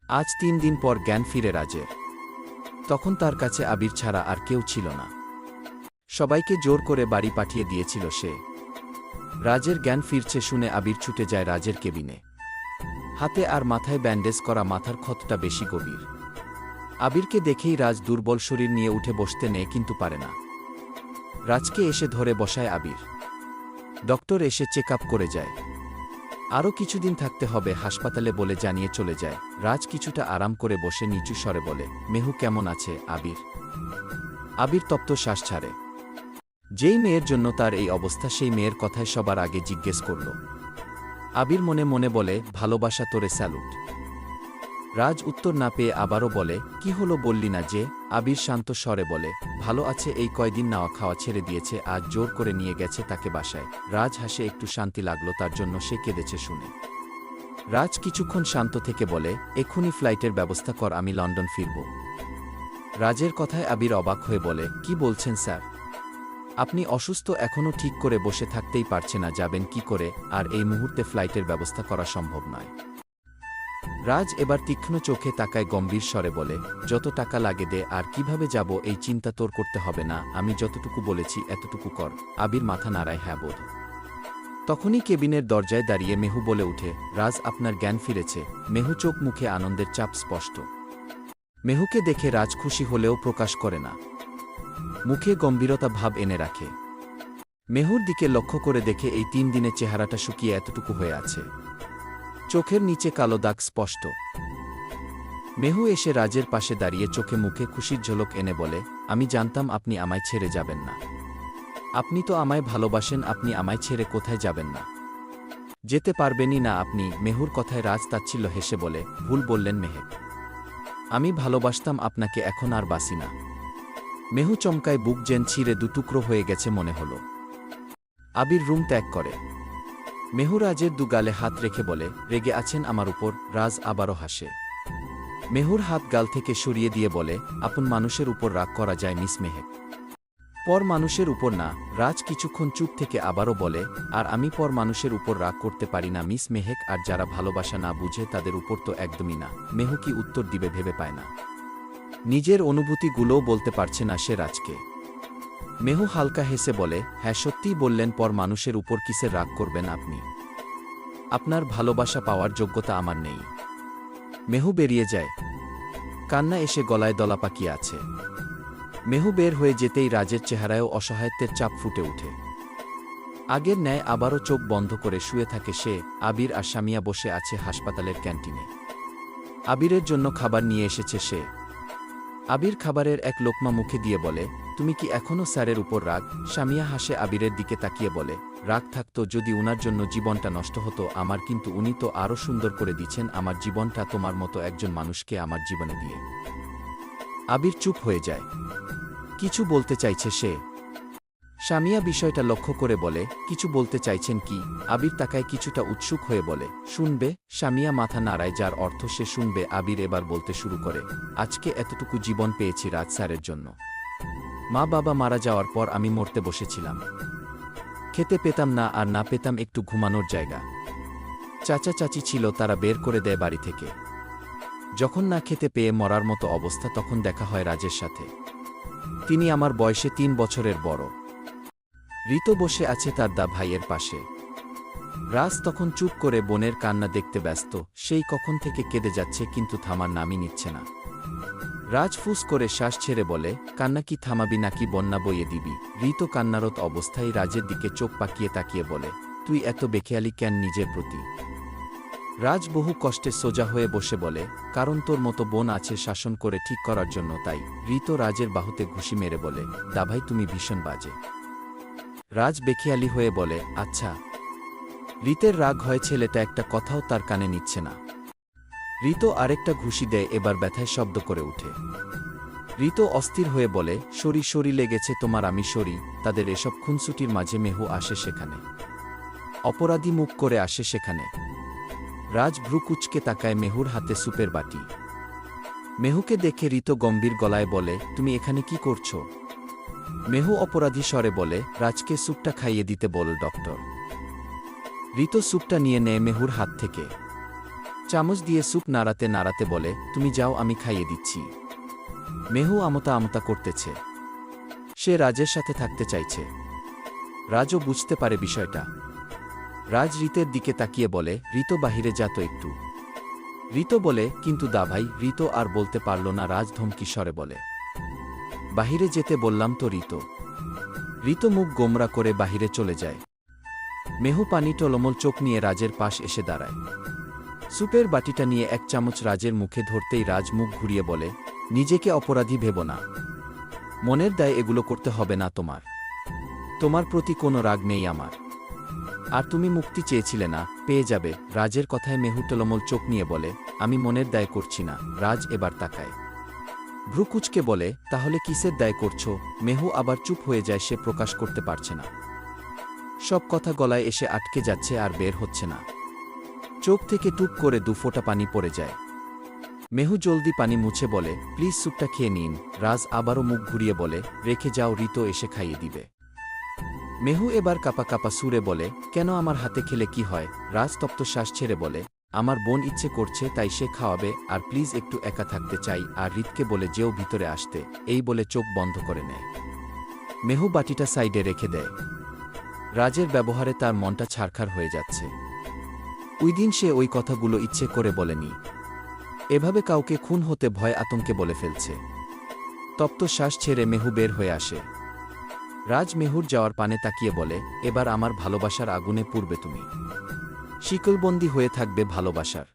আজ 3 দিন পর জ্ঞান ফিরে রাজের। তখন তার কাছে আবির ছাড়া আর কেউ ছিল না। সবাইকে জোর করে বাড়ি পাঠিয়ে দিয়েছিল সে। রাজের জ্ঞান ফিরছে শুনে আবির ছুটে যায় রাজের কেবিনে। হাতে আর মাথায় ব্যান্ডেজ করা, মাথার ক্ষতটা বেশি গভীর। আবিরকে দেখেই রাজ দুর্বল শরীর নিয়ে উঠে বসতে নেয়, কিন্তু পারে না। রাজকে এসে ধরে বসায় আবির। ডক্টর এসে চেক আপ করে যায়। আরও কিছুদিন থাকতে হবে হাসপাতালে বলে জানিয়ে চলে যায়। রাজ কিছুটা আরাম করে বসে নিচু স্বরে বলে, মেহু কেমন আছে আবির? আবির তপ্ত শ্বাস ছাড়ে। যেই মেয়ের জন্য তার এই অবস্থা, সেই মেয়ের কথায় সবার আগে জিজ্ঞেস করল। আবির মনে মনে বলে, ভালোবাসা তোরে স্যালুট। রাজ উত্তর না পেয়ে আবারও বলে, কি হলো বললি না যে? আবির শান্ত স্বরে বলে, ভালো আছে, এই কয়দিন নাওয়া খাওয়া ছেড়ে দিয়েছে, আজ জোর করে নিয়ে গেছে তাকে বাসায়। রাজ হাসে, একটু শান্তি লাগলো তার জন্য, সে কেঁদেছে শুনে। রাজ কিছুক্ষণ শান্ত থেকে বলে, এক্ষুনি ফ্লাইটের ব্যবস্থা কর, আমি লন্ডন ফিরব। রাজের কথায় আবির অবাক হয়ে বলে, কি বলছেন স্যার? আপনি অসুস্থ, এখনও ঠিক করে বসে থাকতেই পারছে না, যাবেন কি করে? আর এই মুহূর্তে ফ্লাইটের ব্যবস্থা করা সম্ভব নয়। রাজ এবার তীক্ষ্ণ চোখে তাকায়, গম্ভীর স্বরে বলে, যত টাকা লাগে দে, আর কিভাবে যাব এই চিন্তা তোর করতে হবে না, আমি যতটুকু বলেছি এতটুকু কর। আবির মাথা নাড়ায়, হ্যাঁ বোধ। তখনই কেবিনের দরজায় দাঁড়িয়ে মেহু বলে উঠে, রাজ আপনার জ্ঞান ফিরেছে। মেহু চোখ মুখে আনন্দের চাপ স্পষ্ট। মেহুকে দেখে রাজ খুশি হলেও প্রকাশ করে না, মুখে গম্ভীরতা ভাব এনে রাখে। মেহুর দিকে লক্ষ্য করে দেখে এই 3 দিনে চেহারাটা শুকিয়ে এতটুকু হয়ে আছে। চোখের নিচে কালো দাগ স্পষ্ট। মেহু এসে রাজের পাশে দাঁড়িয়ে চোখে মুখে খুশির ঝলক এনে বলে, আমি জানতাম আপনি আমায় ছেড়ে যাবেন না। আপনি তো আমায় ভালোবাসেন, আপনি আমায় ছেড়ে কোথায় যাবেন না? যেতে পারবেনই না আপনি। মেহুর কথায় রাজ তাচ্ছিল্য হেসে বলে, ভুল বললেন মেহেক, আমি ভালোবাসতাম আপনাকে, এখন আর বাসি না। মেহু চমকায়, বুক যেন ছিঁড়ে দুটুকরো হয়ে গেছে মনে হল। আবির রুম ত্যাগ করে। মেহু রাজের দুগালে হাত রেখে বলে, রেগে আছেন আমার উপর? রাজ আবারও হাসে। মেহুর হাত গাল থেকে সরিয়ে দিয়ে বলে, আপন মানুষের উপর রাগ করা যায় মিস মেহেক, পর মানুষের উপর না। রাজ কিছুক্ষণ চুপ থেকে আবারও বলে, আর আমি পর মানুষের উপর রাগ করতে পারি না মিস মেহেক, আর যারা ভালোবাসা না বুঝে তাদের উপর তো একদমই না। মেহু কি উত্তর দিবে ভেবে পায় না। নিজের অনুভূতিগুলোও বলতে পারছে না সে রাজকে। মেহু হালকা হেসে বলে, হ্যাঁ সত্যিই বললেন, পর মানুষের উপর কিসের রাগ করবেন আপনি? আপনার ভালোবাসা পাওয়ার যোগ্যতা আমার নেই। মেহু বেরিয়ে যায়। কান্না এসে গলায় দলা পাকিয়ে আছে। মেহু বের হয়ে যেতেই রাজের চেহারায়ও অসহায়ত্বের চাপ ফুটে ওঠে। আগের ন্যায় আবারও চোখ বন্ধ করে শুয়ে থাকে সে। আবির আর সামিয়া বসে আছে হাসপাতালের ক্যান্টিনে। আবিরের জন্য খাবার নিয়ে এসেছে সে। আবির খাবারের এক লোকমা মুখে দিয়ে বলে, তুমি কি এখনও স্যারের উপর রাগ? সামিয়া হাসে আবিরের দিকে তাকিয়ে বলে, রাগ থাকতো যদি উনার জন্য জীবনটা নষ্ট হতো আমার, কিন্তু উনি তো আরও সুন্দর করে দিচ্ছেন আমার জীবনটা, তোমার মতো একজন মানুষকে আমার জীবনে দিয়ে। আবির চুপ হয়ে যায়। কিছু বলতে চাইছে সে। সামিয়া বিষয়টা লক্ষ্য করে বলে, কিছু বলতে চাইছেন কি? আবির তাকায় কিছুটা উৎসুক হয়ে বলে, শুনবে? সামিয়া মাথা নাড়ায়, যার অর্থ সে শুনবে। আবির এবার বলতে শুরু করে, আজকে এতটুকু জীবন পেয়েছি রাজ স্যারের জন্য। মা বাবা মারা যাওয়ার পর আমি মরতে বসেছিলাম। খেতে পেতাম না, আর না পেতাম একটু ঘুমানোর জায়গা। চাচা চাচি ছিল, তারা বের করে দেয় বাড়ি থেকে। যখন না খেতে পেয়ে মরার মতো অবস্থা, তখন দেখা হয় রাজের সাথে। তিনি আমার বয়সে 3 বছরের বড়। ঋতো বসে আছে তার দা ভাইয়ের পাশে। রাজ তখন চুপ করে বোনের কান্না দেখতে ব্যস্ত। সেই কখন থেকে কেঁদে যাচ্ছে, কিন্তু থামার নামই নিচ্ছে না। রাজ ফুস করে শ্বাস ছেড়ে বলে, কান্না কি থামাবি নাকি বন্যা বইয়ে দিবি? ঋতো কান্নারত অবস্থায় রাজের দিকে চোখ পাকিয়ে তাকিয়ে বলে, তুই এত বেখেয়ালি কেন নিজের প্রতি? রাজ বহু কষ্টে সোজা হয়ে বসে বলে, কারণ তোর মতো বোন আছে শাসন করে ঠিক করার জন্য, তাই। ঋতো রাজের বাহুতে ঘুষি মেরে বলে, দাভাই তুমি ভীষণ বাজে। রাজ বেখেয়ালি হয়ে বলে, আচ্ছা। ঋতের রাগ হয় ছেলেটা একটা কথাও তার কানে নিচ্ছে না। ঋতো আরেকটা ঘুষি দেয়, এবার ব্যথায় শব্দ করে উঠে। ঋতো অস্থির হয়ে বলে, সরি সরি লেগেছে তোমার, আমি সরি। তাদের এসব খুনসুটির মাঝে মেহু আসে সেখানে। অপরাধী মুখ করে আসে সেখানে। রাজ ভ্রু কুচকে তাকায় মেহুর হাতে সুপের বাটি। মেহুকে দেখে ঋতো গম্ভীর গলায় বলে, তুমি এখানে কি করছো? মেহু অপরাধী স্বরে বলে, রাজকে স্যুপটা খাইয়ে দিতে বল ডক্টর। ঋতো স্যুপটা নিয়ে নেয় মেহুর হাত থেকে। চামচ দিয়ে স্যুপ নাড়াতে নাড়াতে বলে, তুমি যাও, আমি খাইয়ে দিচ্ছি। মেহু আমতা আমতা করতেছে। সে রাজের সাথে থাকতে চাইছে। রাজও বুঝতে পারে বিষয়টা। রাজ রিতের দিকে তাকিয়ে বলে, রিতো বাহিরে যা তো একটু। রিতো বলে, কিন্তু দা ভাই। রিতো আর বলতে পারল না। রাজ ধমকি স্বরে বলে, বাহিরে যেতে বললাম তো রিতো। রিতো মুখ গোমরা করে বাহিরে চলে যায়। মেহু পানি টলমল চোখ নিয়ে রাজের পাশ এসে দাঁড়ায়। স্যুপের বাটিটা নিয়ে এক চামচ রাজের মুখে ধরতেই রাজ মুখ ঘুরিয়ে বলে, নিজেকে অপরাধী ভেবো না। মনের দায়ে এগুলো করতে হবে না তোমার। তোমার প্রতি কোনো রাগ নেই আমার। আর তুমি মুক্তি চেয়েছিলে না, পেয়ে যাবে। রাজের কথায় মেহু টলমল চোখ নিয়ে বলে, আমি মনের দায় করছি না। রাজ এবার তাকায়। ভ্রুকুচকে বলে, তাহলে কিসের দায় করছো? মেহু আবার চুপ হয়ে যায়। সে প্রকাশ করতে পারছে না। সব কথা গলায় এসে আটকে যাচ্ছে আর বের হচ্ছে না। চোখ থেকে টুপ করে দুফোঁটা পানি পড়ে যায়। মেহু জলদি পানি মুছে বলে, প্লিজ স্যুপটা খেয়ে নিন। রাজ আবারও মুখ ঘুরিয়ে বলে, রেখে যাও, রিতো এসে খাইয়ে দিবে। মেহু এবার কাপা কাপা সুরে বলে, কেন? আমার হাতে খেলে কি হয়? রাজ তপ্ত শ্বাস ছেড়ে বলে, আমার বোন ইচ্ছে করছে তাই সে খাওয়াবে। আর প্লিজ একটু একা থাকতে চাই। আর রিতকে বলে যেও ভিতরে আসতে। এই বলে চোখ বন্ধ করে নেয়। মেহু বাটিটা সাইডে রেখে দেয়। রাজের ব্যবহারে তার মনটা ছারখার হয়ে যাচ্ছে। ওই দিন সে ওই কথাগুলো ইচ্ছে করে বলেনি। এভাবে কাউকে খুন হতে ভয় আতঙ্কে বলে ফেলছে। তপ্ত শ্বাস ছেড়ে মেহু বের হয়ে আসে। রাজ মেহুর যাওয়ার পানে তাকিয়ে বলে, এবার আমার ভালোবাসার আগুনে পুড়বে তুমি। শিকলবন্দি হয়ে থাকবে ভালোবাসার।